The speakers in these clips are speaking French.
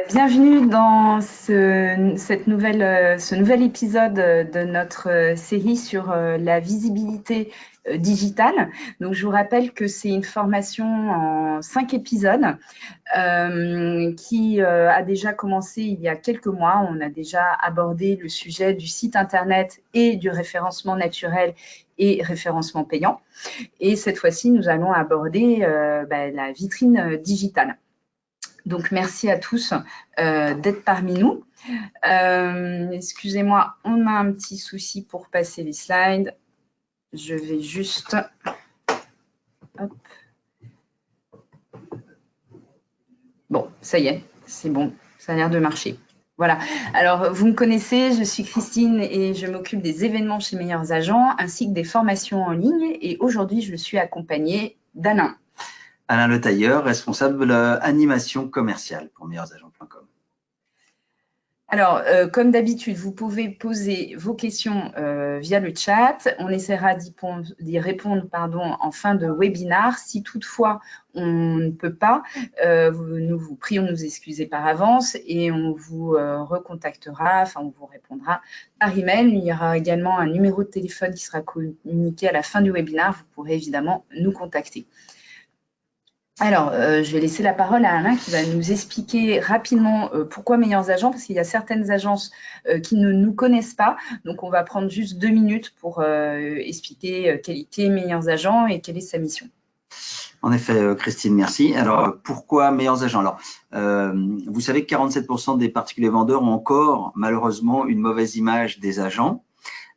Bienvenue dans ce nouvel épisode de notre série sur la visibilité digitale. Donc, je vous rappelle que c'est une formation en 5 épisodes qui a déjà commencé il y a quelques mois. On a déjà abordé le sujet du site internet et du référencement naturel et référencement payant. Et cette fois-ci, nous allons aborder la vitrine digitale. Donc, merci à tous d'être parmi nous. Excusez-moi, on a un petit souci pour passer les slides. Je vais juste... Hop. Bon, ça y est, c'est bon, ça a l'air de marcher. Voilà. Alors, vous me connaissez, je suis Christine et je m'occupe des événements chez Meilleurs Agents ainsi que des formations en ligne. Et aujourd'hui, je suis accompagnée d'Alain. Alain Le Tailleur, responsable animation commerciale pour meilleursagents.com. Alors, comme d'habitude, vous pouvez poser vos questions via le chat. On essaiera d'y répondre en fin de webinaire. Si toutefois on ne peut pas, nous vous prions de nous excuser par avance et on vous recontactera, enfin on vous répondra par email. Il y aura également un numéro de téléphone qui sera communiqué à la fin du webinaire. Vous pourrez évidemment nous contacter. Alors, je vais laisser la parole à Alain qui va nous expliquer rapidement pourquoi Meilleurs Agents, parce qu'il y a certaines agences qui ne nous connaissent pas. Donc, on va prendre juste 2 minutes pour expliquer quel est Meilleurs Agents et quelle est sa mission. En effet, Christine, merci. Alors, pourquoi Meilleurs Agents? Alors, vous savez que 47% des particuliers vendeurs ont encore, malheureusement, une mauvaise image des agents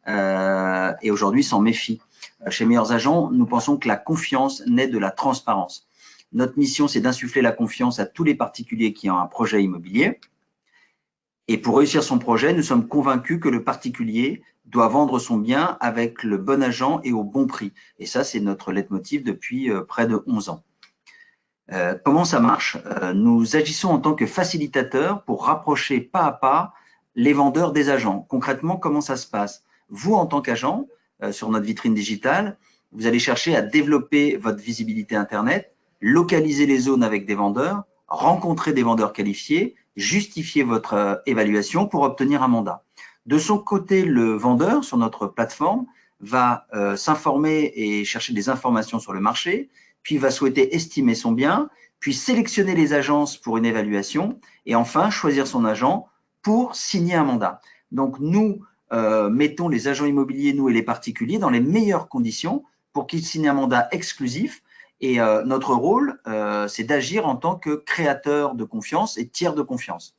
et aujourd'hui s'en méfient. Chez Meilleurs Agents, nous pensons que la confiance naît de la transparence. Notre mission, c'est d'insuffler la confiance à tous les particuliers qui ont un projet immobilier. Et pour réussir son projet, nous sommes convaincus que le particulier doit vendre son bien avec le bon agent et au bon prix. Et ça, c'est notre leitmotiv depuis près de 11 ans. Comment ça marche? Nous agissons en tant que facilitateurs pour rapprocher pas à pas les vendeurs des agents. Concrètement, comment ça se passe? Vous, en tant qu'agent, sur notre vitrine digitale, vous allez chercher à développer votre visibilité Internet, localiser les zones avec des vendeurs, rencontrer des vendeurs qualifiés, justifier votre évaluation pour obtenir un mandat. De son côté, le vendeur, sur notre plateforme, va s'informer et chercher des informations sur le marché, puis va souhaiter estimer son bien, puis sélectionner les agences pour une évaluation, et enfin choisir son agent pour signer un mandat. Donc, nous mettons les agents immobiliers, nous et les particuliers, dans les meilleures conditions pour qu'ils signent un mandat exclusif. Et notre rôle, c'est d'agir en tant que créateur de confiance et tiers de confiance.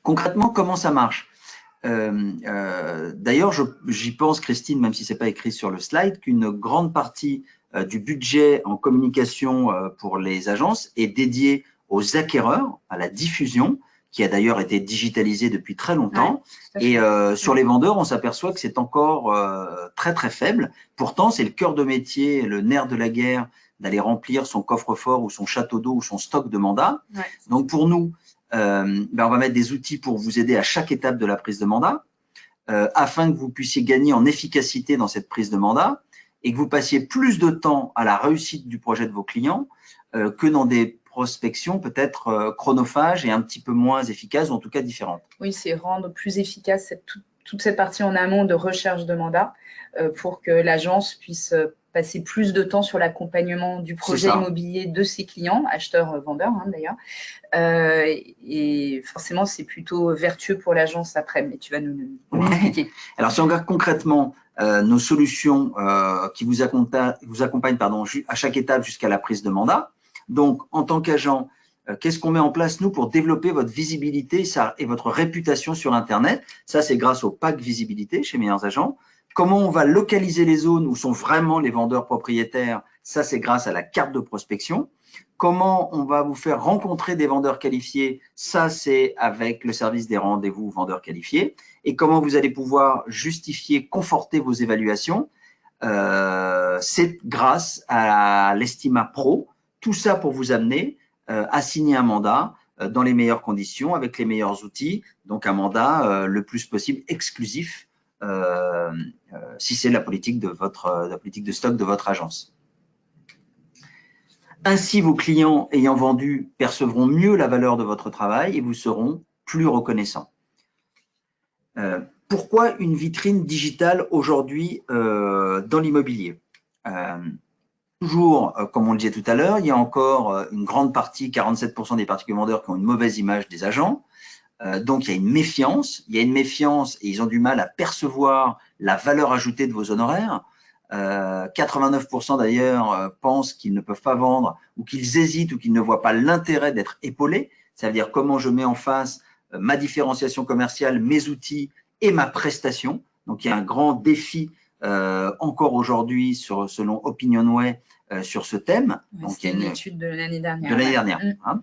Concrètement, comment ça marche? D'ailleurs, j'y pense, Christine, même si ce n'est pas écrit sur le slide, qu'une grande partie du budget en communication pour les agences est dédiée aux acquéreurs, à la diffusion, qui a d'ailleurs été digitalisée depuis très longtemps. Ouais, et sur les vendeurs, on s'aperçoit que c'est encore très, très faible. Pourtant, c'est le cœur de métier, le nerf de la guerre, d'aller remplir son coffre-fort ou son château d'eau ou son stock de mandats. Ouais. Donc, pour nous, on va mettre des outils pour vous aider à chaque étape de la prise de mandat, afin que vous puissiez gagner en efficacité dans cette prise de mandat et que vous passiez plus de temps à la réussite du projet de vos clients que dans des prospections peut-être chronophages et un petit peu moins efficaces, ou en tout cas différentes. Oui, c'est rendre plus efficace toute cette partie en amont de recherche de mandat pour que l'agence puisse passer plus de temps sur l'accompagnement du projet immobilier de ses clients, acheteurs, vendeurs d'ailleurs. Et forcément, c'est plutôt vertueux pour l'agence après, mais tu vas nous expliquer. Alors, si on regarde concrètement nos solutions qui vous accompagnent à chaque étape jusqu'à la prise de mandat, donc en tant qu'agent, qu'est-ce qu'on met en place, nous, pour développer votre visibilité et votre réputation sur Internet? Ça, c'est grâce au pack visibilité chez Meilleurs Agents. Comment on va localiser les zones où sont vraiment les vendeurs propriétaires? Ça, c'est grâce à la carte de prospection. Comment on va vous faire rencontrer des vendeurs qualifiés? Ça, c'est avec le service des rendez-vous vendeurs qualifiés. Et comment vous allez pouvoir justifier, conforter vos évaluations? C'est grâce à l'Estima Pro. Tout ça pour vous amener à signer un mandat dans les meilleures conditions, avec les meilleurs outils. Donc, un mandat le plus possible exclusif, si c'est la politique de stock de votre agence. Ainsi, vos clients ayant vendu percevront mieux la valeur de votre travail et vous seront plus reconnaissants. Pourquoi une vitrine digitale aujourd'hui dans l'immobilier? Toujours, comme on le disait tout à l'heure, il y a encore une grande partie, 47% des particuliers vendeurs qui ont une mauvaise image des agents. Donc, il y a une méfiance. Il y a une méfiance et ils ont du mal à percevoir la valeur ajoutée de vos honoraires. 89% d'ailleurs pensent qu'ils ne peuvent pas vendre ou qu'ils hésitent ou qu'ils ne voient pas l'intérêt d'être épaulés. Ça veut dire comment je mets en face ma différenciation commerciale, mes outils et ma prestation. Donc, il y a un grand défi encore aujourd'hui selon OpinionWay sur ce thème. C'est une étude de l'année dernière. De l'année dernière. Hein.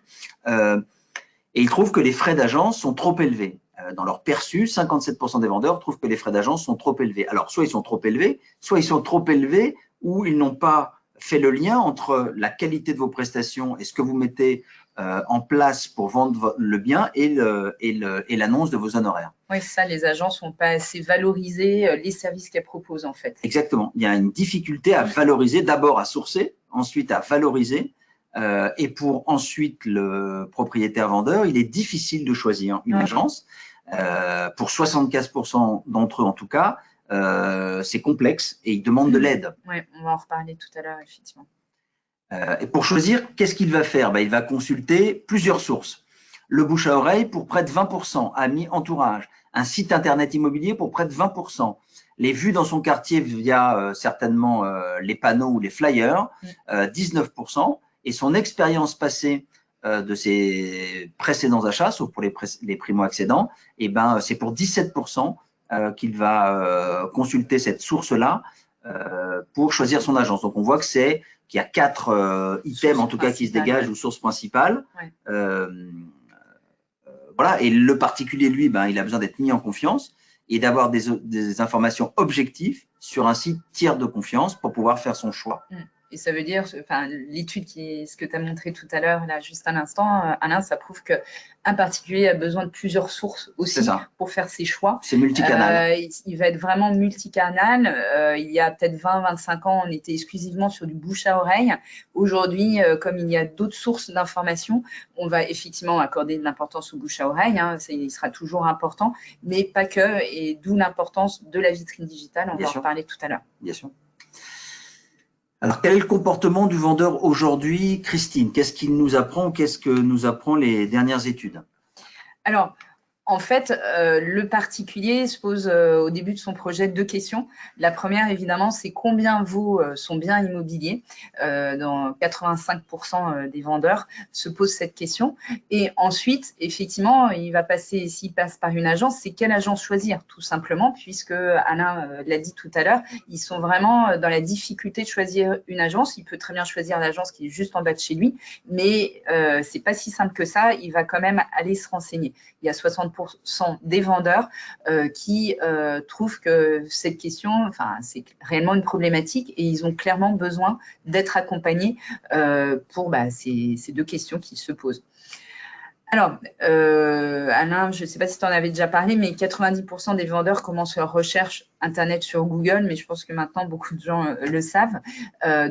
Et ils trouvent que les frais d'agence sont trop élevés. Dans leur perçu, 57% des vendeurs trouvent que les frais d'agence sont trop élevés. Alors, soit ils sont trop élevés, soit ils sont trop élevés ou ils n'ont pas fait le lien entre la qualité de vos prestations et ce que vous mettez en place pour vendre le bien et l'annonce de vos honoraires. Oui, ça, les agences n'ont pas assez valorisé les services qu'elles proposent en fait. Exactement. Il y a une difficulté à valoriser, d'abord à sourcer, ensuite à valoriser. Et pour ensuite le propriétaire vendeur, il est difficile de choisir une agence. Pour 75% d'entre eux en tout cas, c'est complexe et ils demandent de l'aide. Oui, on va en reparler tout à l'heure, effectivement. Et pour choisir, qu'est-ce qu'il va faire? Il va consulter plusieurs sources. Le bouche à oreille pour près de 20%, amis, entourage. Un site internet immobilier pour près de 20%. Les vues dans son quartier via certainement les panneaux ou les flyers, 19%. Et son expérience passée de ses précédents achats, sauf pour les primo-accédants, c'est pour 17% qu'il va consulter cette source-là pour choisir son agence. Donc, on voit qu'il y a 4 items, en tout cas, qui se dégagent ou sources principales. Voilà. Et le particulier, lui, il a besoin d'être mis en confiance et d'avoir des informations objectives sur un site tiers de confiance pour pouvoir faire son choix. Et ça veut dire, enfin, l'étude ce que tu as montré tout à l'heure, là, juste un instant, Alain, ça prouve qu'un particulier a besoin de plusieurs sources aussi pour faire ses choix. C'est multicanal. Il va être vraiment multicanal. Il y a peut-être 20-25 ans, on était exclusivement sur du bouche à oreille. Aujourd'hui, comme il y a d'autres sources d'informations, on va effectivement accorder de l'importance au bouche à oreille. Il sera toujours important, mais pas que. Et d'où l'importance de la vitrine digitale. On va en reparler tout à l'heure. Bien sûr. Alors, quel est le comportement du vendeur aujourd'hui, Christine? Qu'est-ce qu'il nous apprend? Qu'est-ce que nous apprend les dernières études? Alors, en fait, le particulier se pose au début de son projet 2 questions. La première, évidemment, c'est combien vaut son bien immobilier. Dans 85% des vendeurs se posent cette question. Et ensuite, effectivement, s'il passe par une agence, c'est quelle agence choisir, tout simplement, puisque Alain l'a dit tout à l'heure, ils sont vraiment dans la difficulté de choisir une agence. Il peut très bien choisir l'agence qui est juste en bas de chez lui, mais c'est pas si simple que ça. Il va quand même aller se renseigner. Il y a 60% des vendeurs qui trouvent que cette question, c'est réellement une problématique et ils ont clairement besoin d'être accompagnés pour ces 2 questions qui se posent. Alors, Alain, je ne sais pas si tu en avais déjà parlé, mais 90% des vendeurs commencent leur recherche Internet sur Google, mais je pense que maintenant, beaucoup de gens le savent.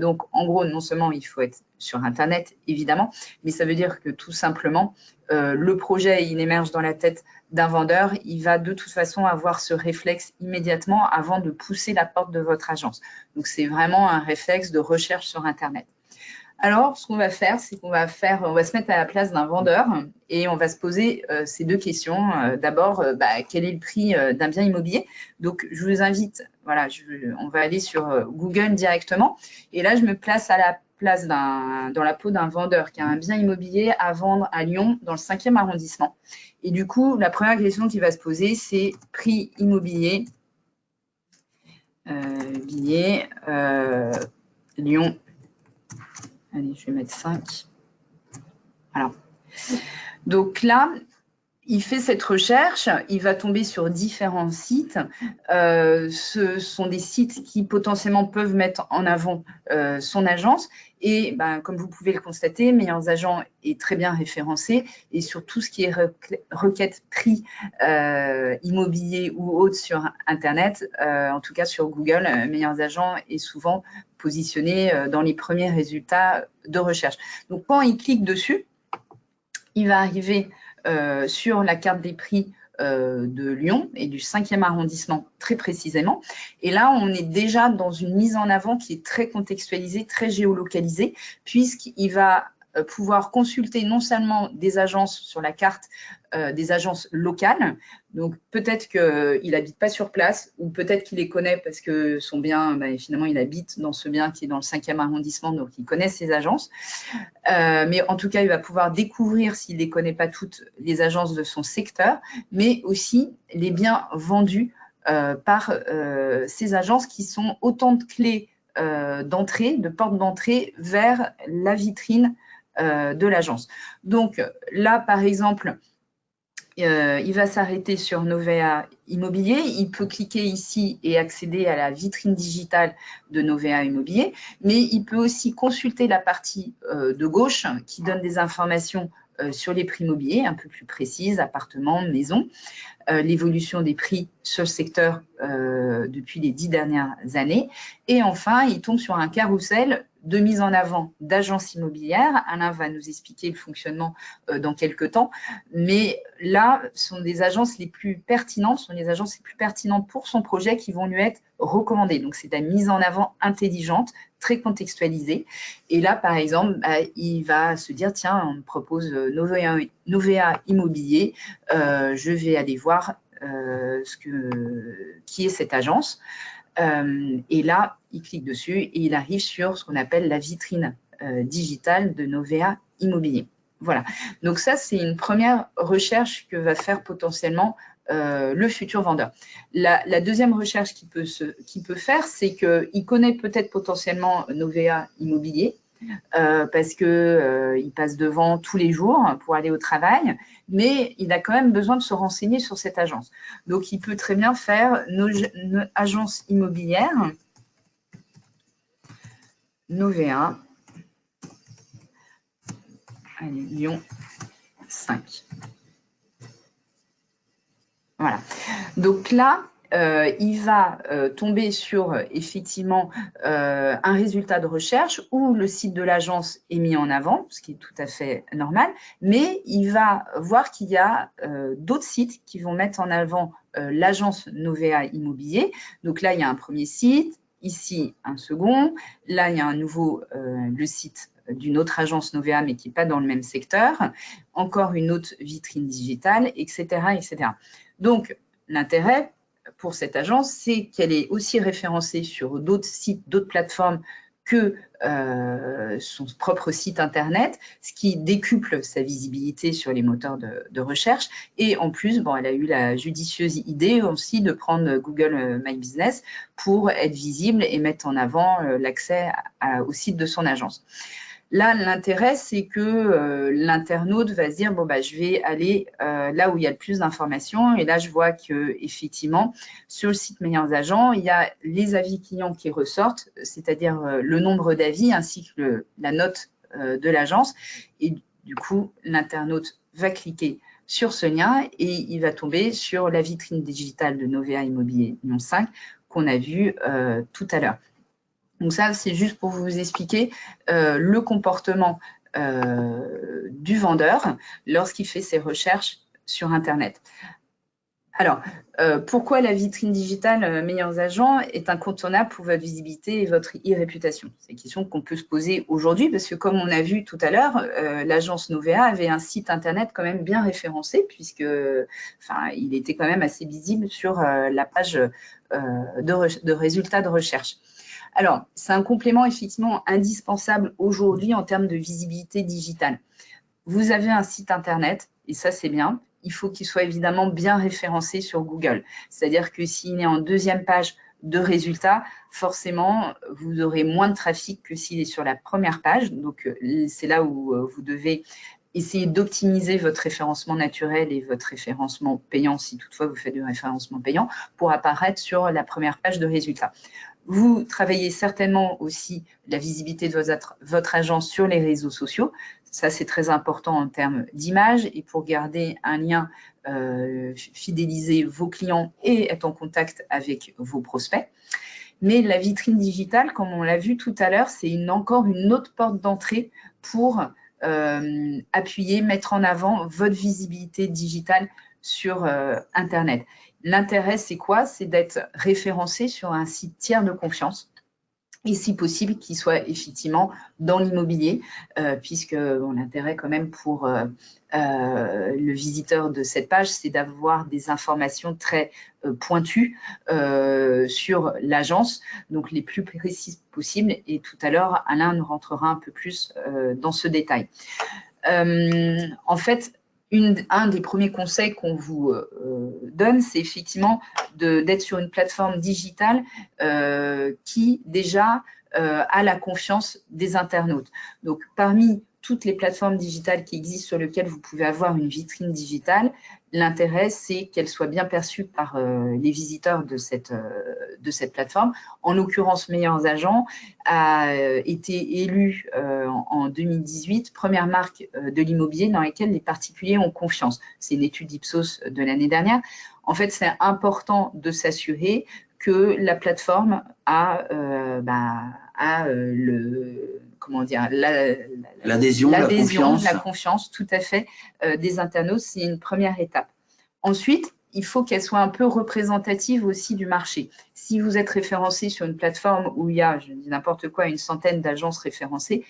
Donc, en gros, non seulement il faut être sur Internet, évidemment, mais ça veut dire que tout simplement, le projet, il émerge dans la tête d'un vendeur, il va de toute façon avoir ce réflexe immédiatement avant de pousser la porte de votre agence. Donc, c'est vraiment un réflexe de recherche sur Internet. Alors, ce qu'on va faire, c'est qu'on va se mettre à la place d'un vendeur et on va se poser ces 2 questions. D'abord, quel est le prix d'un bien immobilier? Donc, je vous invite, voilà, on va aller sur Google directement. Et là, je me place à la place dans la peau d'un vendeur qui a un bien immobilier à vendre à Lyon, dans le 5e arrondissement. Et du coup, la première question qui va se poser, c'est prix immobilier, Lyon. Allez, je vais mettre 5. Voilà. Donc là, il fait cette recherche, il va tomber sur différents sites. Ce sont des sites qui potentiellement peuvent mettre en avant son agence. Et comme vous pouvez le constater, Meilleurs Agents est très bien référencé. Et sur tout ce qui est requête prix immobilier ou autre sur Internet, en tout cas sur Google, Meilleurs Agents est souvent positionner dans les premiers résultats de recherche. Donc, quand il clique dessus, il va arriver sur la carte des prix de Lyon et du 5e arrondissement très précisément. Et là, on est déjà dans une mise en avant qui est très contextualisée, très géolocalisée, puisqu'il va pouvoir consulter non seulement des agences sur la carte, des agences locales, donc peut-être qu'il n'habite pas sur place, ou peut-être qu'il les connaît parce que son bien, finalement, il habite dans ce bien qui est dans le 5e arrondissement, donc il connaît ces agences. Mais en tout cas, il va pouvoir découvrir, s'il ne les connaît pas toutes, les agences de son secteur, mais aussi les biens vendus par ces agences qui sont autant de clés d'entrée, de portes d'entrée vers la vitrine de l'agence. Donc là, par exemple, il va s'arrêter sur Novea Immobilier. Il peut cliquer ici et accéder à la vitrine digitale de Novea Immobilier, mais il peut aussi consulter la partie de gauche qui donne des informations sur les prix immobiliers un peu plus précises, appartements, maisons, l'évolution des prix sur le secteur depuis les 10 dernières années. Et enfin, il tombe sur un carrousel de mise en avant d'agences immobilières. Alain va nous expliquer le fonctionnement dans quelques temps. Mais là, sont des agences les plus pertinentes, sont les agences les plus pertinentes pour son projet qui vont lui être recommandées. Donc, c'est la mise en avant intelligente, très contextualisée. Et là, par exemple, il va se dire, tiens, on me propose Novea Immobilier, je vais aller voir qui est cette agence. Et là, il clique dessus et il arrive sur ce qu'on appelle la vitrine digitale de Novea Immobilier. Voilà. Donc ça, c'est une première recherche que va faire potentiellement le futur vendeur. La deuxième recherche qu'il peut faire, c'est qu'il connaît peut-être potentiellement Novea Immobilier, parce qu'il passe devant tous les jours pour aller au travail, mais il a quand même besoin de se renseigner sur cette agence. Donc, il peut très bien faire nos agences immobilières, Novea, allez, Lyon 5. Voilà. Donc là, il va tomber sur effectivement un résultat de recherche où le site de l'agence est mis en avant, ce qui est tout à fait normal, mais il va voir qu'il y a d'autres sites qui vont mettre en avant l'agence Novea Immobilier. Donc là, il y a un premier site, ici un second, là, il y a un nouveau, le site d'une autre agence Novea, mais qui n'est pas dans le même secteur, encore une autre vitrine digitale, etc., etc. Donc, l'intérêt pour cette agence, c'est qu'elle est aussi référencée sur d'autres sites, d'autres plateformes que son propre site Internet, ce qui décuple sa visibilité sur les moteurs de recherche. Et en plus, bon, elle a eu la judicieuse idée aussi de prendre Google My Business pour être visible et mettre en avant l'accès au site de son agence. Là, l'intérêt, c'est que l'internaute va se dire, bon, je vais aller là où il y a le plus d'informations. Et là, je vois qu'effectivement, sur le site Meilleurs Agents, il y a les avis clients qui ressortent, c'est-à-dire le nombre d'avis ainsi que la note de l'agence. Et du coup, l'internaute va cliquer sur ce lien et il va tomber sur la vitrine digitale de Novea Immobilier Lyon 5 qu'on a vu tout à l'heure. Donc ça, c'est juste pour vous expliquer le comportement du vendeur lorsqu'il fait ses recherches sur Internet. Alors, pourquoi la vitrine digitale Meilleurs Agents est incontournable pour votre visibilité et votre e-réputation? C'est une question qu'on peut se poser aujourd'hui parce que, comme on a vu tout à l'heure, l'agence Novea avait un site Internet quand même bien référencé puisque, il était quand même assez visible sur la page de résultats de recherche. Alors, c'est un complément effectivement indispensable aujourd'hui en termes de visibilité digitale. Vous avez un site Internet, et ça c'est bien, il faut qu'il soit évidemment bien référencé sur Google. C'est-à-dire que s'il est en deuxième page de résultats, forcément, vous aurez moins de trafic que s'il est sur la première page. Donc, c'est là où vous devez essayer d'optimiser votre référencement naturel et votre référencement payant, si toutefois vous faites du référencement payant, pour apparaître sur la première page de résultats. Vous travaillez certainement aussi la visibilité de votre agence sur les réseaux sociaux. Ça, c'est très important en termes d'image et pour garder un lien, fidéliser vos clients et être en contact avec vos prospects. Mais la vitrine digitale, comme on l'a vu tout à l'heure, c'est encore une autre porte d'entrée pour appuyer, mettre en avant votre visibilité digitale sur Internet. L'intérêt, c'est quoi? C'est d'être référencé sur un site tiers de confiance et si possible qu'il soit effectivement dans l'immobilier, puisque l'intérêt quand même pour le visiteur de cette page, c'est d'avoir des informations très pointues sur l'agence, donc les plus précises possibles. Et tout à l'heure, Alain nous rentrera un peu plus dans ce détail. En fait, un des premiers conseils qu'on vous donne, c'est effectivement d'être sur une plateforme digitale qui déjà a la confiance des internautes. Donc, parmi toutes les plateformes digitales qui existent sur lesquelles vous pouvez avoir une vitrine digitale, l'intérêt, c'est qu'elle soit bien perçue par les visiteurs de cette plateforme. En l'occurrence, Meilleurs Agents a été élu en 2018 première marque de l'immobilier dans laquelle les particuliers ont confiance. C'est une étude Ipsos de l'année dernière. En fait, c'est important de s'assurer que la plateforme a l'adhésion, la confiance, tout à fait, des internautes. C'est une première étape. Ensuite, il faut qu'elle soit un peu représentative aussi du marché. Si vous êtes référencé sur une plateforme où il y a, je dis n'importe quoi, une centaine d'agences référencées,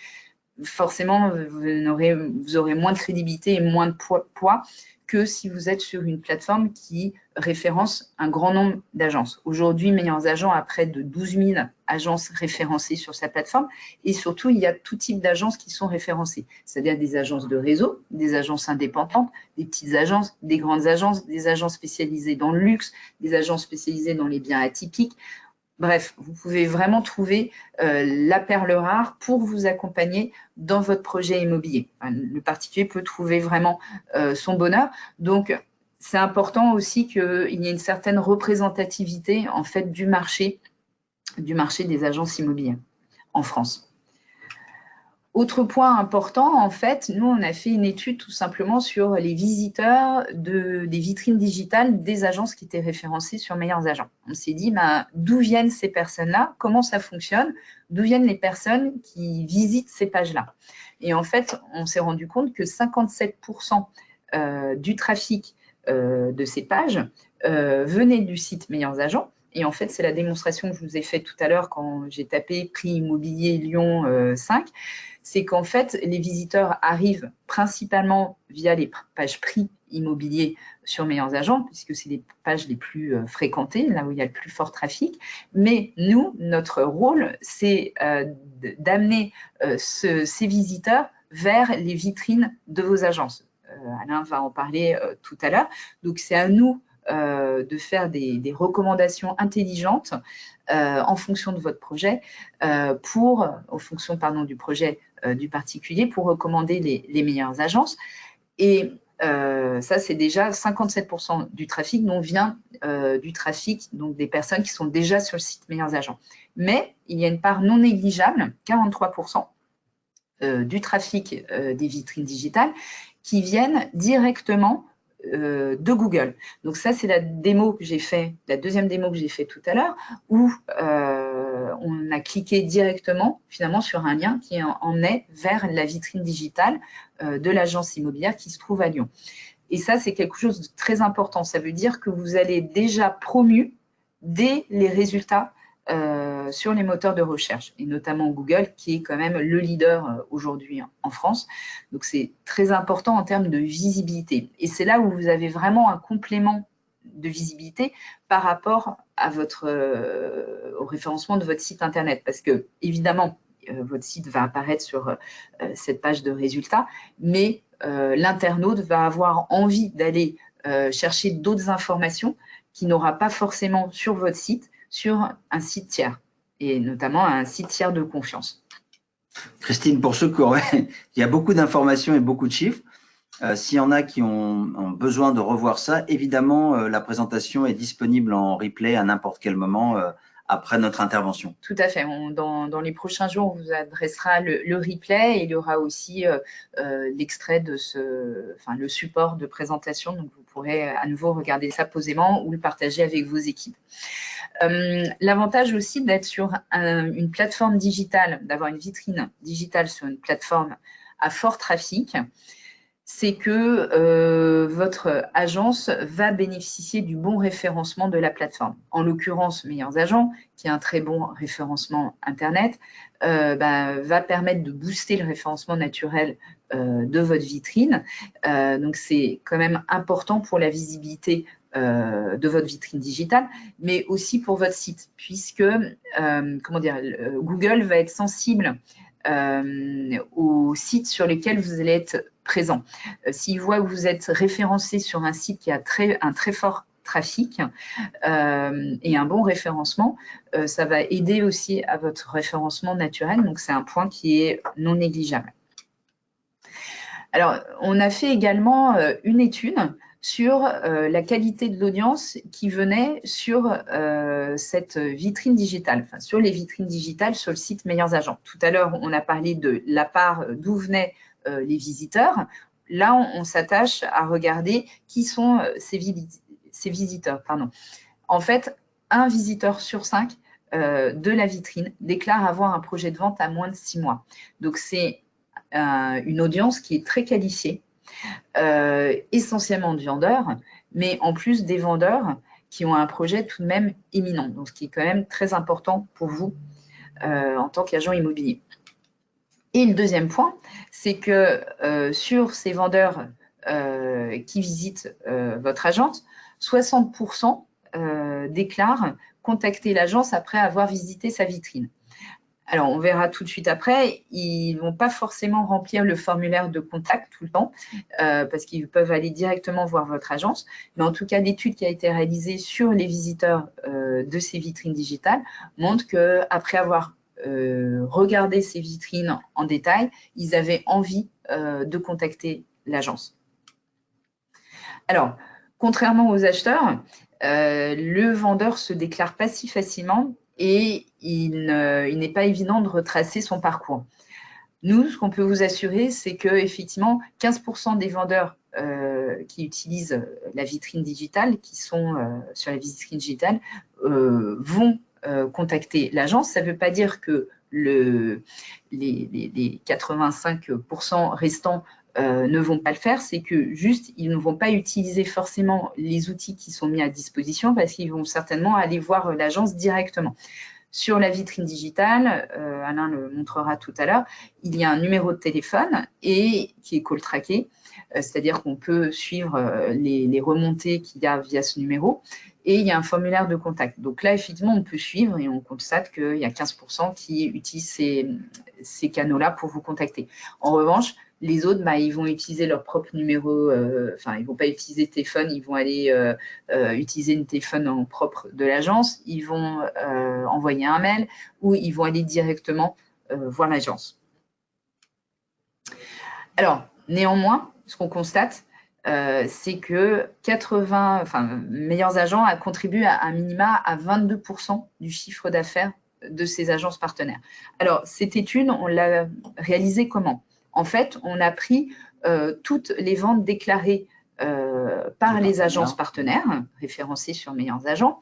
forcément, vous aurez moins de crédibilité et moins de poids que si vous êtes sur une plateforme qui référence un grand nombre d'agences. Aujourd'hui, Meilleurs Agents a près de 12 000 agences référencées sur sa plateforme et surtout, il y a tout type d'agences qui sont référencées, c'est-à-dire des agences de réseau, des agences indépendantes, des petites agences, des grandes agences, des agences spécialisées dans le luxe, des agences spécialisées dans les biens atypiques. Bref, vous pouvez vraiment trouver la perle rare pour vous accompagner dans votre projet immobilier. Le particulier peut trouver vraiment son bonheur. Donc, c'est important aussi qu'il y ait une certaine représentativité en fait du marché des agences immobilières en France. Autre point important, en fait, nous, on a fait une étude tout simplement sur les visiteurs des vitrines digitales des agences qui étaient référencées sur Meilleurs Agents. On s'est dit, d'où viennent ces personnes-là? Comment ça fonctionne? D'où viennent les personnes qui visitent ces pages-là? Et en fait, on s'est rendu compte que 57% du trafic de ces pages venait du site Meilleurs Agents. Et en fait, c'est la démonstration que je vous ai faite tout à l'heure quand j'ai tapé prix immobilier Lyon 5. C'est qu'en fait, les visiteurs arrivent principalement via les pages prix immobilier sur Meilleurs Agents, puisque c'est les pages les plus fréquentées, là où il y a le plus fort trafic. Mais nous, notre rôle, c'est d'amener ces visiteurs vers les vitrines de vos agences. Alain va en parler tout à l'heure. Donc, c'est à nous de faire des recommandations intelligentes en fonction de votre projet, en fonction du projet du particulier, pour recommander les meilleures agences. Et ça, c'est déjà 57% du trafic dont vient du trafic donc des personnes qui sont déjà sur le site Meilleurs Agents. Mais il y a une part non négligeable, 43%, du trafic des vitrines digitales qui viennent directement de Google. Donc ça, c'est la démo que j'ai fait, la deuxième démo que j'ai fait tout à l'heure, où on a cliqué directement finalement sur un lien qui emmenait vers la vitrine digitale de l'agence immobilière qui se trouve à Lyon. Et ça, c'est quelque chose de très important. Ça veut dire que vous allez déjà promu dès les résultats sur les moteurs de recherche, et notamment Google, qui est quand même le leader aujourd'hui en France. Donc, c'est très important en termes de visibilité. Et c'est là où vous avez vraiment un complément de visibilité par rapport à au référencement de votre site Internet. Parce que, évidemment, votre site va apparaître sur cette page de résultats, mais l'internaute va avoir envie d'aller chercher d'autres informations qu'il n'aura pas forcément sur votre site, sur un site tiers, et notamment un site tiers de confiance. Christine, pour ceux qui auraient, il y a beaucoup d'informations et beaucoup de chiffres. S'il y en a qui ont besoin de revoir ça, évidemment, la présentation est disponible en replay à n'importe quel moment après notre intervention. Tout à fait. Dans les prochains jours, on vous adressera le replay et il y aura aussi l'extrait de le support de présentation. Donc, vous pourrez à nouveau regarder ça posément ou le partager avec vos équipes. L'avantage aussi d'être sur une plateforme digitale, d'avoir une vitrine digitale sur une plateforme à fort trafic, c'est que votre agence va bénéficier du bon référencement de la plateforme. En l'occurrence, Meilleurs Agents, qui a un très bon référencement Internet, va permettre de booster le référencement naturel de votre vitrine. Donc, c'est quand même important pour la visibilité de votre vitrine digitale, mais aussi pour votre site, puisque Google va être sensible aux sites sur lesquels vous allez être présent. S'il voit que vous êtes référencé sur un site qui a un très fort trafic et un bon référencement, ça va aider aussi à votre référencement naturel. Donc, c'est un point qui est non négligeable. Alors, on a fait également une étude sur la qualité de l'audience qui venait sur cette vitrine digitale, enfin sur les vitrines digitales sur le site Meilleurs Agents. Tout à l'heure, on a parlé de la part d'où venaient les visiteurs. Là, on s'attache à regarder qui sont ces visiteurs. En fait, un visiteur sur 5 de la vitrine déclare avoir un projet de vente à moins de 6 mois. Donc, c'est une audience qui est très qualifiée, essentiellement de vendeurs, mais en plus des vendeurs qui ont un projet tout de même imminent, donc ce qui est quand même très important pour vous en tant qu'agent immobilier. Et le deuxième point, c'est que sur ces vendeurs qui visitent votre agence, 60% déclarent contacter l'agence après avoir visité sa vitrine. Alors, on verra tout de suite après, ils ne vont pas forcément remplir le formulaire de contact tout le temps parce qu'ils peuvent aller directement voir votre agence. Mais en tout cas, l'étude qui a été réalisée sur les visiteurs de ces vitrines digitales montre qu'après avoir regardé ces vitrines en détail, ils avaient envie de contacter l'agence. Alors, contrairement aux acheteurs, le vendeur ne se déclare pas si facilement et il n'est pas évident de retracer son parcours. Nous, ce qu'on peut vous assurer, c'est qu'effectivement, 15% des vendeurs qui utilisent la vitrine digitale, qui sont sur la vitrine digitale, vont contacter l'agence. Ça ne veut pas dire que les 85% restants ne vont pas le faire, c'est que juste, ils ne vont pas utiliser forcément les outils qui sont mis à disposition parce qu'ils vont certainement aller voir l'agence directement. Sur la vitrine digitale, Alain le montrera tout à l'heure, il y a un numéro de téléphone et qui est call tracké, c'est-à-dire qu'on peut suivre les remontées qu'il y a via ce numéro et il y a un formulaire de contact. Donc là, effectivement, on peut suivre et on constate qu'il y a 15% qui utilisent ces canaux-là pour vous contacter. En revanche, les autres, ils vont utiliser leur propre numéro, ils ne vont pas utiliser le téléphone, ils vont aller utiliser une téléphone en propre de l'agence, ils vont envoyer un mail ou ils vont aller directement voir l'agence. Alors, néanmoins, ce qu'on constate, c'est que Meilleurs Agents a contribué à minima à 22% du chiffre d'affaires de ces agences partenaires. Alors, cette étude, on l'a réalisée comment ? En fait, on a pris toutes les ventes déclarées par les agences partenaires, référencées sur Meilleurs Agents,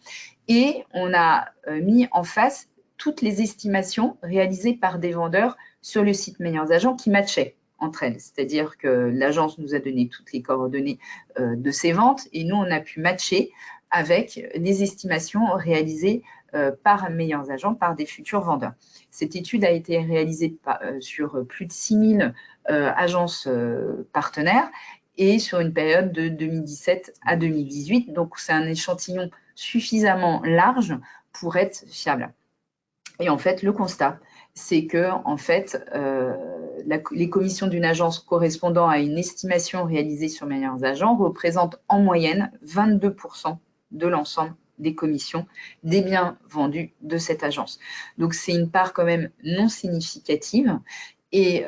et on a mis en face toutes les estimations réalisées par des vendeurs sur le site Meilleurs Agents qui matchaient entre elles. C'est-à-dire que l'agence nous a donné toutes les coordonnées de ces ventes et nous, on a pu matcher avec les estimations réalisées par Meilleurs Agents, par des futurs vendeurs. Cette étude a été réalisée sur plus de 6000 agences partenaires et sur une période de 2017 à 2018. Donc, c'est un échantillon suffisamment large pour être fiable. Et en fait, le constat, c'est que en fait, les commissions d'une agence correspondant à une estimation réalisée sur Meilleurs Agents représentent en moyenne 22% de l'ensemble des commissions des biens vendus de cette agence. Donc, c'est une part quand même non significative et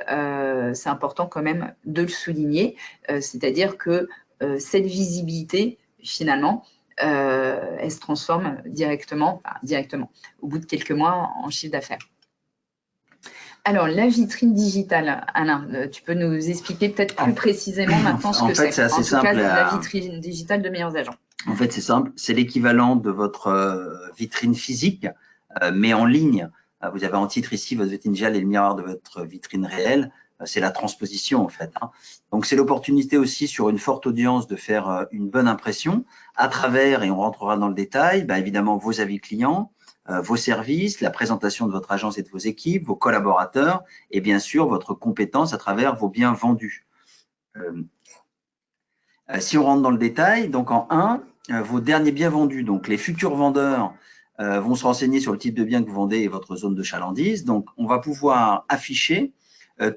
c'est important quand même de le souligner, c'est-à-dire que cette visibilité, finalement, elle se transforme directement, au bout de quelques mois en chiffre d'affaires. Alors, la vitrine digitale, Alain, tu peux nous expliquer peut-être plus précisément maintenant ce que c'est. En fait, c'est assez simple. En tout cas, la vitrine digitale de Meilleurs Agents. En fait, c'est simple. C'est l'équivalent de votre vitrine physique, mais en ligne. Vous avez en titre ici votre vitrine digitale et le miroir de votre vitrine réelle. C'est la transposition, en fait. Donc, c'est l'opportunité aussi sur une forte audience de faire une bonne impression à travers, et on rentrera dans le détail, évidemment, vos avis clients, vos services, la présentation de votre agence et de vos équipes, vos collaborateurs et bien sûr votre compétence à travers vos biens vendus. Si on rentre dans le détail, donc en 1, vos derniers biens vendus, donc les futurs vendeurs vont se renseigner sur le type de bien que vous vendez et votre zone de chalandise. Donc, on va pouvoir afficher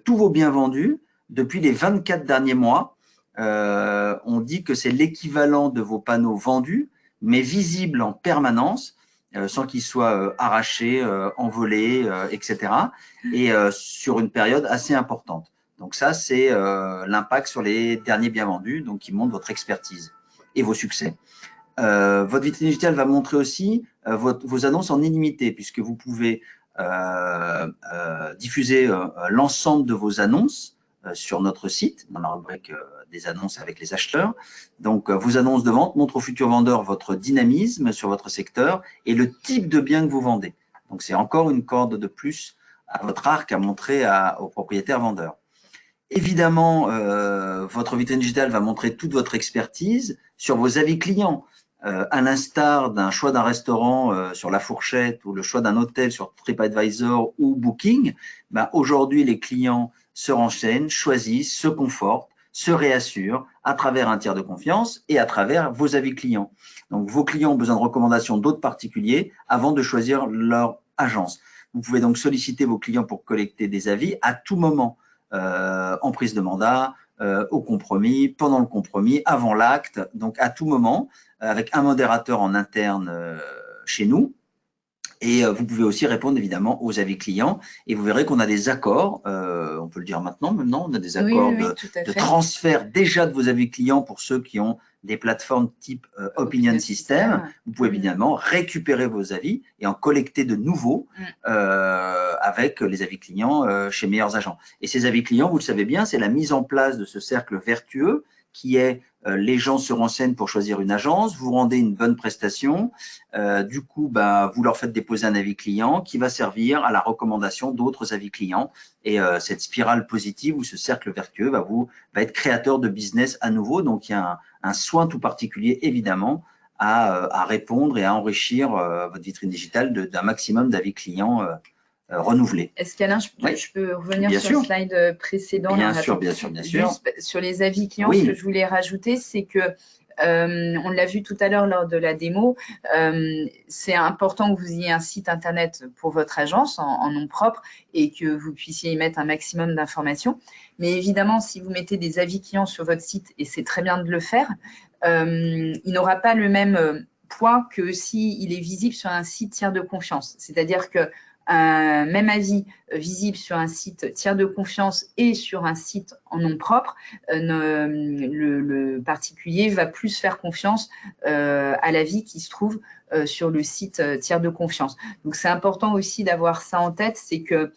tous vos biens vendus depuis les 24 derniers mois. On dit que c'est l'équivalent de vos panneaux vendus, mais visibles en permanence, sans qu'ils soient arrachés, envolés, etc. Et sur une période assez importante. Donc ça, c'est l'impact sur les derniers biens vendus, donc qui montre votre expertise et vos succès. Votre vitrine digitale va montrer aussi vos annonces en illimité, puisque vous pouvez diffuser l'ensemble de vos annonces sur notre site, dans la rubrique des annonces avec les acheteurs. Donc, vos annonces de vente montrent aux futurs vendeurs votre dynamisme sur votre secteur et le type de bien que vous vendez. Donc, c'est encore une corde de plus à votre arc à montrer aux propriétaires vendeurs. Évidemment, votre vitrine digitale va montrer toute votre expertise sur vos avis clients. À l'instar d'un choix d'un restaurant sur La Fourchette ou le choix d'un hôtel sur TripAdvisor ou Booking, aujourd'hui, les clients se renseignent, choisissent, se confortent, se réassurent à travers un tiers de confiance et à travers vos avis clients. Donc, vos clients ont besoin de recommandations d'autres particuliers avant de choisir leur agence. Vous pouvez donc solliciter vos clients pour collecter des avis à tout moment, en prise de mandat, au compromis, pendant le compromis, avant l'acte, donc à tout moment, avec un modérateur en interne chez nous. Et vous pouvez aussi répondre évidemment aux avis clients. Et vous verrez qu'on a des accords, on peut le dire maintenant, on a des accords de transfert déjà de vos avis clients pour ceux qui ont des plateformes type Opinion System. Vous pouvez évidemment récupérer vos avis et en collecter de nouveaux avec les avis clients chez Meilleurs Agents. Et ces avis clients, vous le savez bien, c'est la mise en place de ce cercle vertueux qui est les gens se renseignent pour choisir une agence, vous rendez une bonne prestation, du coup, vous leur faites déposer un avis client qui va servir à la recommandation d'autres avis clients. Et cette spirale positive ou ce cercle vertueux va être créateur de business à nouveau. Donc, il y a un soin tout particulier, évidemment, à répondre et à enrichir votre vitrine digitale d'un maximum d'avis clients renouvelés. Est-ce qu'Alain, je peux revenir sur le slide précédent? Bien sûr. Juste sur les avis clients, ce que je voulais rajouter, c'est que on l'a vu tout à l'heure lors de la démo, c'est important que vous ayez un site internet pour votre agence en nom propre et que vous puissiez y mettre un maximum d'informations. Mais évidemment, si vous mettez des avis clients sur votre site, et c'est très bien de le faire, il n'aura pas le même poids que s'il est visible sur un site tiers de confiance. C'est-à-dire que un même avis visible sur un site tiers de confiance et sur un site en nom propre, le particulier va plus faire confiance à l'avis qui se trouve sur le site tiers de confiance. Donc, c'est important aussi d'avoir ça en tête, c'est que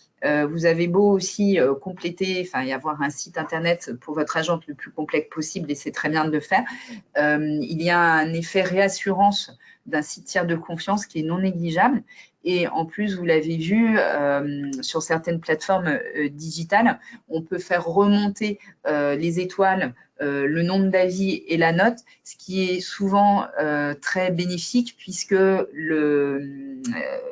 vous avez beau aussi compléter, y avoir un site internet pour votre agence le plus complet possible, et c'est très bien de le faire. Il y a un effet réassurance d'un site tiers de confiance qui est non négligeable. Et en plus, vous l'avez vu, sur certaines plateformes digitales, on peut faire remonter les étoiles, le nombre d'avis et la note, ce qui est souvent très bénéfique puisque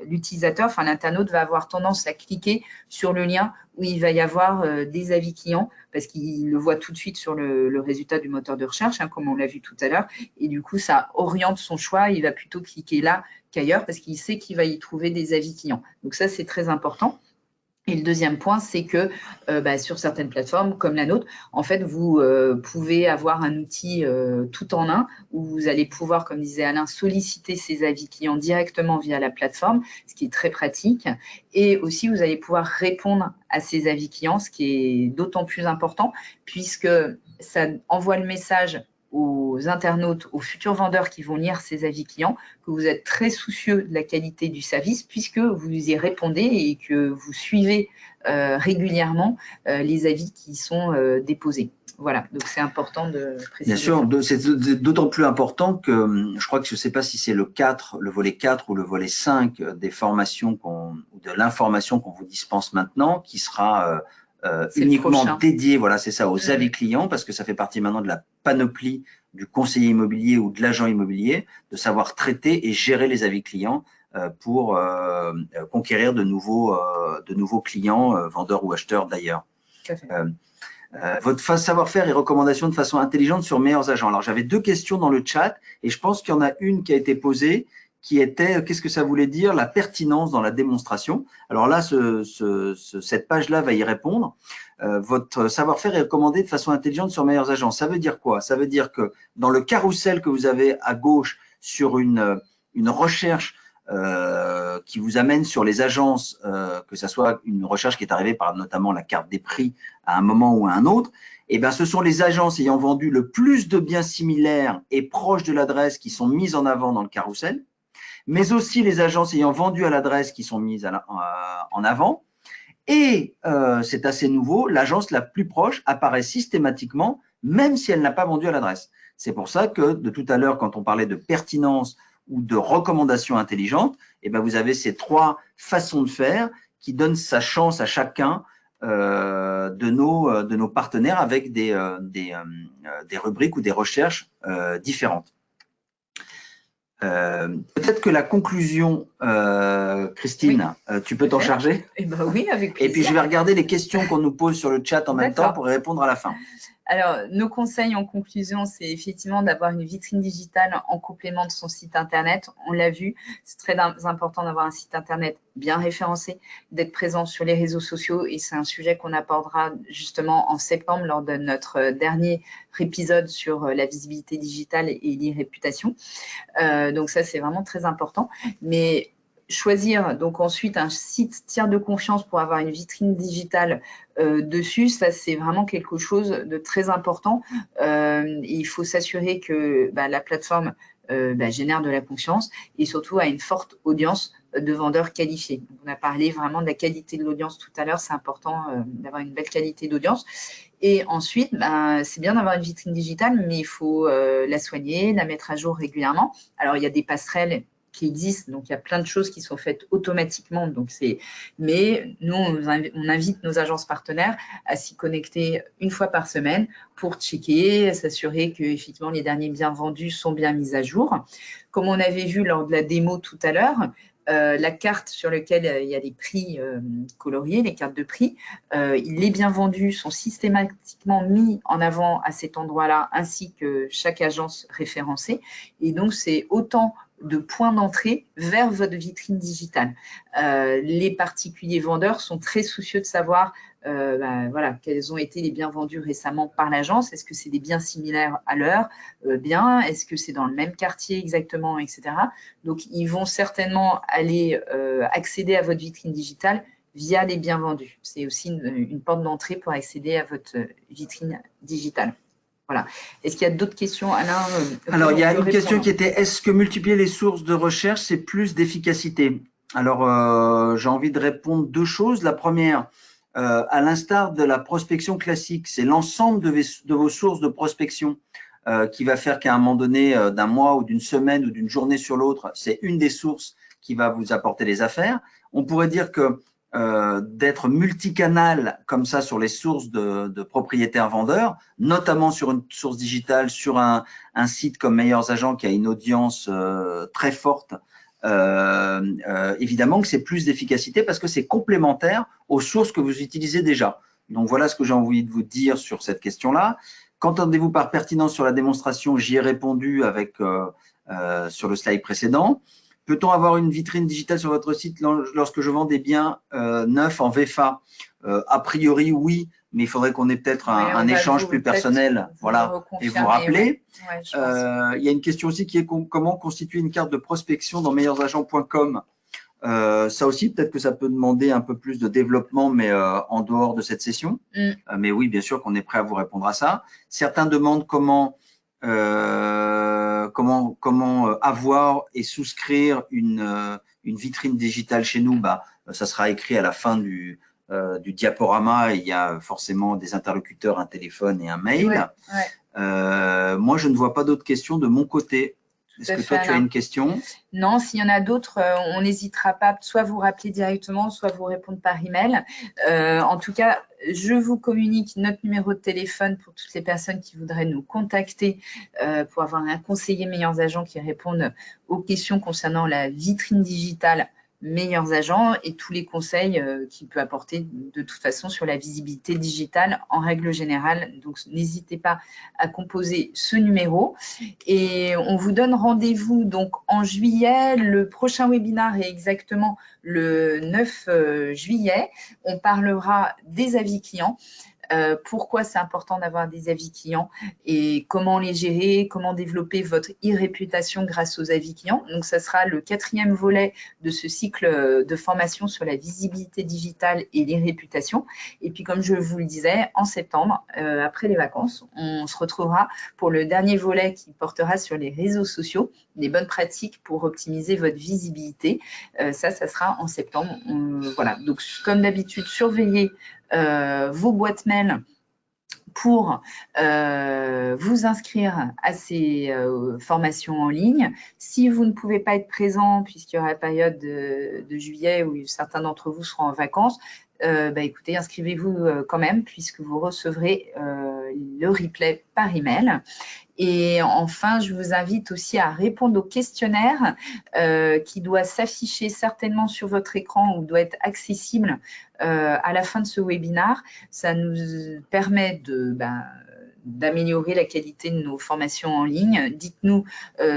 l'utilisateur, l'internaute, va avoir tendance à cliquer sur le lien où il va y avoir des avis clients parce qu'il le voit tout de suite sur le résultat du moteur de recherche, comme on l'a vu tout à l'heure. Et du coup, ça oriente son choix. Il va plutôt cliquer là qu'ailleurs parce qu'il sait qu'il va y trouver des avis clients. Donc ça, c'est très important. Et le deuxième point, c'est que sur certaines plateformes comme la nôtre, en fait, vous pouvez avoir un outil tout en un où vous allez pouvoir, comme disait Alain, solliciter ces avis clients directement via la plateforme, ce qui est très pratique. Et aussi, vous allez pouvoir répondre à ces avis clients, ce qui est d'autant plus important puisque ça envoie le message aux internautes, aux futurs vendeurs qui vont lire ces avis clients, que vous êtes très soucieux de la qualité du service puisque vous y répondez et que vous suivez régulièrement les avis qui sont déposés. Voilà, donc c'est important de préciser. Bien sûr, c'est d'autant plus important que je crois que je ne sais pas si c'est le volet 4 ou le volet 5 des formations ou de l'information qu'on vous dispense maintenant qui sera uniquement dédié, voilà, c'est ça, aux avis clients, parce que ça fait partie maintenant de la panoplie du conseiller immobilier ou de l'agent immobilier, de savoir traiter et gérer les avis clients pour conquérir de nouveaux clients, vendeurs ou acheteurs d'ailleurs. Votre savoir-faire et recommandations de façon intelligente sur meilleurs agents. Alors, j'avais 2 questions dans le chat et je pense qu'il y en a une qui a été posée qui était qu'est-ce que ça voulait dire la pertinence dans la démonstration. Alors là, cette page-là va y répondre. Votre savoir-faire est recommandé de façon intelligente sur meilleurs agents. Ça veut dire quoi? Ça veut dire que dans le carrousel que vous avez à gauche sur une recherche qui vous amène sur les agences, que ce soit une recherche qui est arrivée par notamment la carte des prix à un moment ou à un autre, eh bien, ce sont les agences ayant vendu le plus de biens similaires et proches de l'adresse qui sont mises en avant dans le carrousel, mais aussi les agences ayant vendu à l'adresse qui sont mises en avant. Et c'est assez nouveau, l'agence la plus proche apparaît systématiquement, même si elle n'a pas vendu à l'adresse. C'est pour ça que de tout à l'heure, quand on parlait de pertinence ou de recommandations intelligentes, eh bien, vous avez ces 3 façons de faire qui donnent sa chance à chacun de nos partenaires avec des rubriques ou des recherches différentes. Peut-être que la conclusion, Christine, oui, tu peux t'en charger? Eh ben oui, avec plaisir. Et puis, je vais regarder les questions qu'on nous pose sur le chat en même temps pour y répondre à la fin. Alors, nos conseils en conclusion, c'est effectivement d'avoir une vitrine digitale en complément de son site Internet. On l'a vu, c'est très important d'avoir un site Internet bien référencé, d'être présent sur les réseaux sociaux et c'est un sujet qu'on abordera justement en septembre lors de notre dernier épisode sur la visibilité digitale et l'e-réputation. Donc ça, c'est vraiment très important. Mais choisir donc ensuite un site tiers de confiance pour avoir une vitrine digitale dessus, ça c'est vraiment quelque chose de très important. Il faut s'assurer que la plateforme génère de la confiance et surtout a une forte audience de vendeurs qualifiés. Donc, on a parlé vraiment de la qualité de l'audience tout à l'heure, c'est important d'avoir une belle qualité d'audience. Et ensuite, c'est bien d'avoir une vitrine digitale, mais il faut la soigner, la mettre à jour régulièrement. Alors, il y a des passerelles qui existent, donc il y a plein de choses qui sont faites automatiquement. Mais nous, on invite nos agences partenaires à s'y connecter une fois par semaine pour checker, s'assurer que effectivement les derniers biens vendus sont bien mis à jour. Comme on avait vu lors de la démo tout à l'heure, la carte sur laquelle il y a les prix coloriés, les cartes de prix, les biens vendus sont systématiquement mis en avant à cet endroit-là, ainsi que chaque agence référencée. Et donc, c'est autant de points d'entrée vers votre vitrine digitale. Les particuliers vendeurs sont très soucieux de savoir quels ont été les biens vendus récemment par l'agence. Est-ce que c'est des biens similaires à leur bien? Est-ce que c'est dans le même quartier exactement, etc. Donc, ils vont certainement aller accéder à votre vitrine digitale via les biens vendus. C'est aussi une porte d'entrée pour accéder à votre vitrine digitale. Voilà. Est-ce qu'il y a d'autres questions, Alain? Alors, il y a une question qui était, est-ce que multiplier les sources de recherche, c'est plus d'efficacité? Alors, j'ai envie de répondre 2 choses. La première, à l'instar de la prospection classique, c'est l'ensemble de vos sources de prospection qui va faire qu'à un moment donné, d'un mois ou d'une semaine ou d'une journée sur l'autre, c'est une des sources qui va vous apporter les affaires. On pourrait dire que d'être multicanal comme ça sur les sources de propriétaires vendeurs, notamment sur une source digitale, sur un site comme Meilleurs Agents qui a une audience très forte, évidemment que c'est plus d'efficacité parce que c'est complémentaire aux sources que vous utilisez déjà. Donc voilà ce que j'ai envie de vous dire sur cette question-là. Qu'entendez-vous par pertinence sur la démonstration? J'y ai répondu avec sur le slide précédent. Peut-on avoir une vitrine digitale sur votre site lorsque je vends des biens neufs en VFA? A priori, oui, mais il faudrait qu'on ait peut-être un échange plus personnel, voilà, et vous rappeler. Il y a une question aussi qui est comment constituer une carte de prospection dans meilleursagents.com. Ça aussi, peut-être que ça peut demander un peu plus de développement, mais en dehors de cette session. Mais oui, bien sûr qu'on est prêt à vous répondre à ça. Certains demandent comment comment avoir et souscrire une vitrine digitale chez nous, ça sera écrit à la fin du diaporama. Il y a forcément des interlocuteurs, un téléphone et un mail. Moi, je ne vois pas d'autres questions de mon côté. Est-ce que toi, tu as une question? Non, s'il y en a d'autres, on n'hésitera pas soit vous rappeler directement, soit vous répondre par email. En tout cas, je vous communique notre numéro de téléphone pour toutes les personnes qui voudraient nous contacter pour avoir un conseiller meilleurs agents qui répondent aux questions concernant la vitrine digitale meilleurs agents et tous les conseils qu'il peut apporter de toute façon sur la visibilité digitale en règle générale. Donc, n'hésitez pas à composer ce numéro. Et on vous donne rendez-vous donc en juillet. Le prochain webinaire est exactement le 9 juillet. On parlera des avis clients. Pourquoi c'est important d'avoir des avis clients et comment les gérer, comment développer votre e-réputation grâce aux avis clients. Donc, ça sera le 4e volet de ce cycle de formation sur la visibilité digitale et l'e-réputation. Et puis, comme je vous le disais, en septembre, après les vacances, on se retrouvera pour le dernier volet qui portera sur les réseaux sociaux, les bonnes pratiques pour optimiser votre visibilité. Ça sera en septembre. Voilà. Donc, comme d'habitude, surveillez vos boîtes mail pour vous inscrire à ces formations en ligne. Si vous ne pouvez pas être présent, puisqu'il y aura la période de juillet où certains d'entre vous seront en vacances, écoutez, inscrivez-vous quand même, puisque vous recevrez le replay par email. Et enfin, je vous invite aussi à répondre au questionnaire qui doit s'afficher certainement sur votre écran ou doit être accessible à la fin de ce webinaire. Ça nous permet d'améliorer la qualité de nos formations en ligne. Dites-nous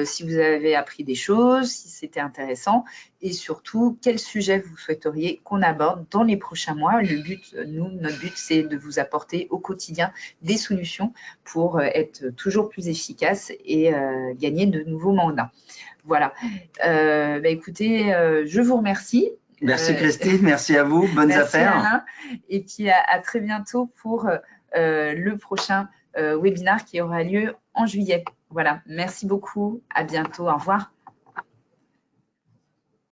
si vous avez appris des choses, si c'était intéressant et surtout quel sujet vous souhaiteriez qu'on aborde dans les prochains mois. Notre but, c'est de vous apporter au quotidien des solutions pour être toujours plus efficace et gagner de nouveaux mandats. Voilà. Écoutez, je vous remercie. Merci Christine, merci à vous, bonnes affaires. Merci Alain, et puis à très bientôt pour le prochain webinaire qui aura lieu en juillet. Voilà, merci beaucoup, à bientôt, au revoir.